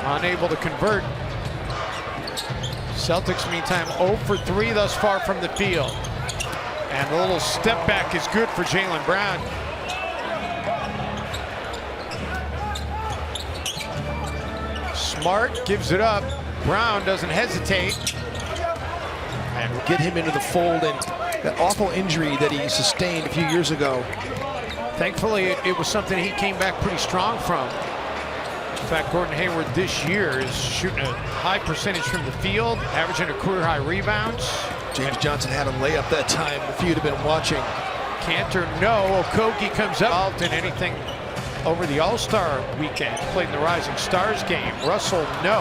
unable to convert. Celtics, meantime, 0 for 3 thus far from the field. And the little step back is good for Jaylen Brown. Smart gives it up. Brown doesn't hesitate. And get him into the fold, and that awful injury that he sustained a few years ago. Thankfully, it was something he came back pretty strong from. In fact, Gordon Hayward this year is shooting a high percentage from the field, averaging a career-high rebounds. James Johnson had a layup that time, if you'd have been watching. Cantor, no. Okogie comes up in anything over the All-Star weekend. Played in the Rising Stars game. Russell, no.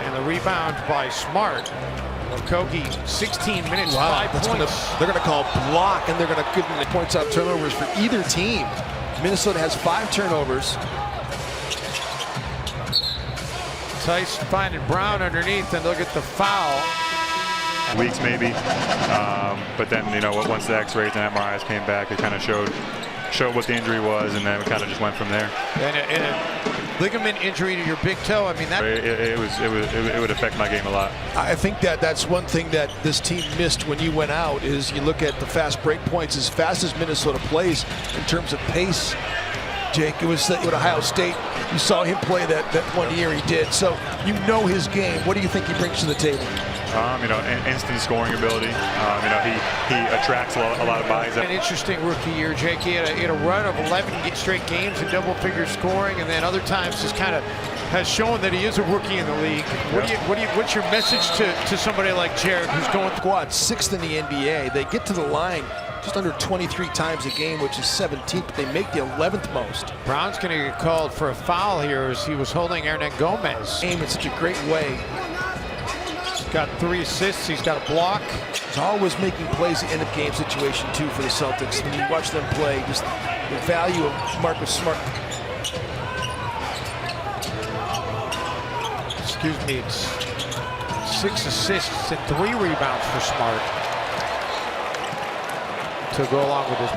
And the rebound by Smart. Okogie, 16 minutes, 5 points. They're going to call block, and they're going to give them the points out turnovers for either team. Minnesota has 5 turnovers. Tice finding Brown underneath, and they'll get the foul. Weeks maybe, but then, you know, once the X-rays and MRIs came back, it kind of showed what the injury was, and then we kind of just went from there. And a ligament injury to your big toe, I mean, that it would affect my game a lot. I think that's one thing that this team missed when you went out, is you look at the fast break points. As fast as Minnesota plays in terms of pace, Jake, it was at Ohio State. You saw him play that one year he did, so you know his game. What do you think he brings to the table? You know, instant scoring ability. You know, he attracts a lot of bodies. An interesting rookie year, Jake. He had a run of 11 straight games in double-figure scoring, and then other times just kind of has shown that he is a rookie in the league. What's your message to somebody like Jared, who's going squad 6th in the NBA? They get to the line just under 23 times a game, which is 17th, but they make the 11th most. Brown's going to get called for a foul here as he was holding Hernan Gomez. Game in such a great way. He's got 3 assists. He's got a block. He's always making plays in end-of-game situation, too, for the Celtics. When you watch them play, just the value of Marcus Smart. Excuse me, it's 6 assists and 3 rebounds for Smart to go along with this.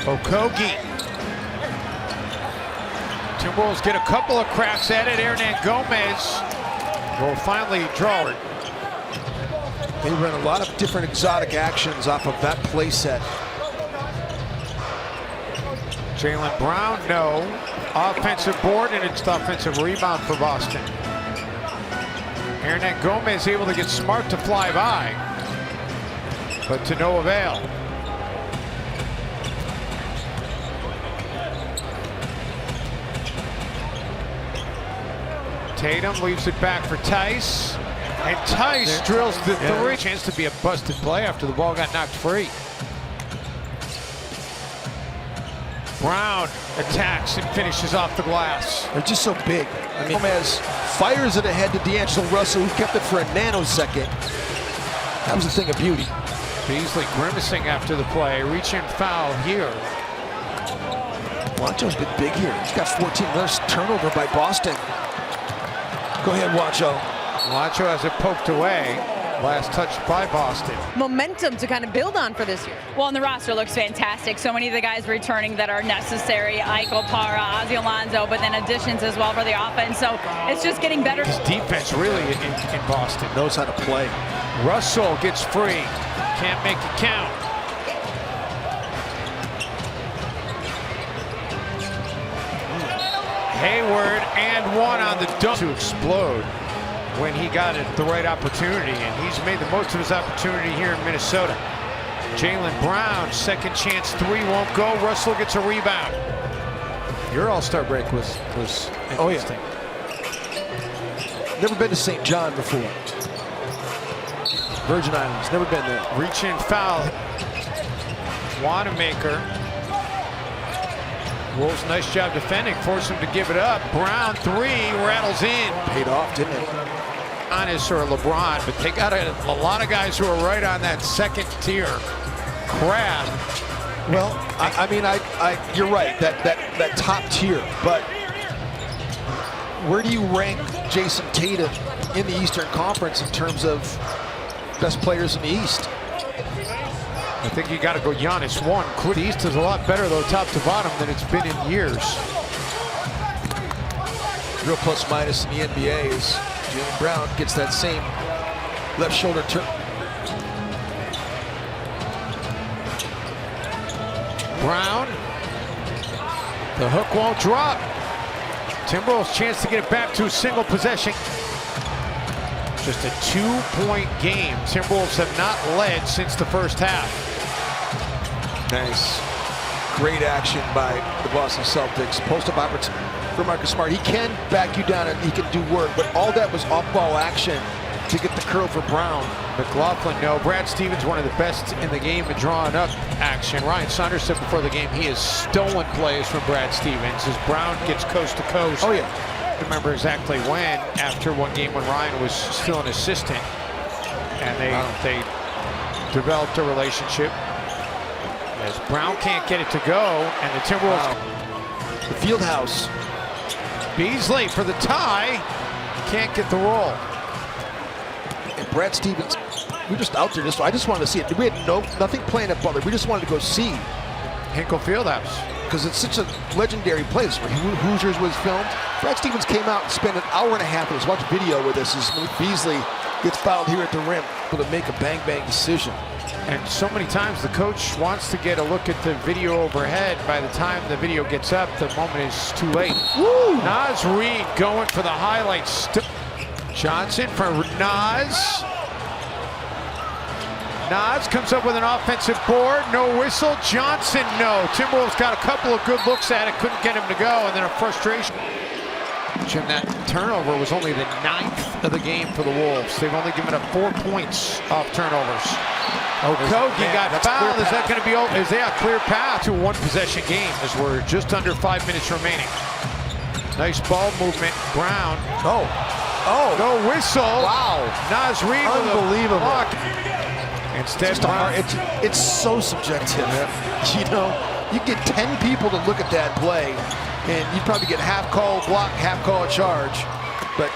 Okogie. Timberwolves get a couple of cracks at it. Hernan Gomez will finally draw it. They run a lot of different exotic actions off of that play set. Jaylen Brown, no. Offensive board, and it's the offensive rebound for Boston. Hernan Gomez able to get Smart to fly by, but to no avail. Tatum leaves it back for Tice, and Tice drills the 3. Chance to be a busted play after the ball got knocked free. Brown attacks and finishes off the glass. They're just so big. I mean, Gomez fires it ahead to D'Angelo Russell, who kept it for a nanosecond. That was a thing of beauty. Beasley grimacing after the play, reaching foul here. Wancho's been big here. He's got 14. There's turnover by Boston. Go ahead, Wancho. Wancho has it poked away. Last touched by Boston. Momentum to kind of build on for this year. Well, and the roster looks fantastic. So many of the guys returning that are necessary. Eichel, Para, Ozzy Alonso, but then additions as well for the offense. So it's just getting better. His defense really in Boston. Knows how to play. Russell gets free. Can't make it count. Hayward and 1 on the dunk to explode when he got it the right opportunity, and he's made the most of his opportunity here in Minnesota. Jaylen Brown, second chance 3 won't go. Russell gets a rebound. Your All-Star break was interesting. Oh yeah. Never been to St. John before. Virgin Islands, never been there. Reach in foul. Wanamaker. Wolves, nice job defending, force him to give it up. Brown 3 rattles in. Paid off, didn't it? Giannis or LeBron, but they got a lot of guys who are right on that second tier. Crab. Well, I mean, you're right, that top tier, but where do you rank Jason Tatum in the Eastern Conference in terms of best players in the East? I think you got to go Giannis 1. The East is a lot better, though, top to bottom, than it's been in years. real plus minus in the NBA is Jaylen Brown gets that same left shoulder turn. Brown. The hook won't drop. Timberwolves chance to get it back to a single possession. Just a 2-point game. Timberwolves have not led since the first half. Nice. Great action by the Boston Celtics. Post-up opportunity for Marcus Smart. He can back you down and he can do work, but all that was off-ball action to get the curl for Brown. McLaughlin, no. Brad Stevens, one of the best in the game at drawing up action. Ryan Saunders said before the game he has stolen plays from Brad Stevens as Brown gets coast to coast. Oh, yeah. I remember exactly when, after one game when Ryan was still an assistant, and they developed a relationship. As Brown can't get it to go, and the Timberwolves. The field house. Beasley for the tie. Can't get the roll. And Brad Stevens, we're just out there. I just wanted to see it. We had nothing playing at Butler. We just wanted to go see. Hinkle Fieldhouse. Because it's such a legendary place where Hoosiers was filmed. Brad Stevens came out and spent an hour and a half and watched video with us as Beasley gets fouled here at the rim, able to make a bang-bang decision. And so many times the coach wants to get a look at the video overhead. By the time the video gets up, the moment is too late. Woo! Naz Reid going for the highlights. Johnson for Naz. Naz comes up with an offensive board. No whistle. Johnson, no. Timberwolves got a couple of good looks at it. Couldn't get him to go. And then a frustration. Jim, that turnover was only the 9th of the game for the Wolves. They've only given up 4 points off turnovers. Okogie got fouled. Is that going to be over? Is there a clear path to a one-possession game as we're just under 5 minutes remaining? Nice ball movement. Brown. Oh. No whistle. Wow. Naz Reid with a unbelievable block. Instead, it's so subjective. You know, you get 10 people to look at that play, and you'd probably get half call block, half call charge. But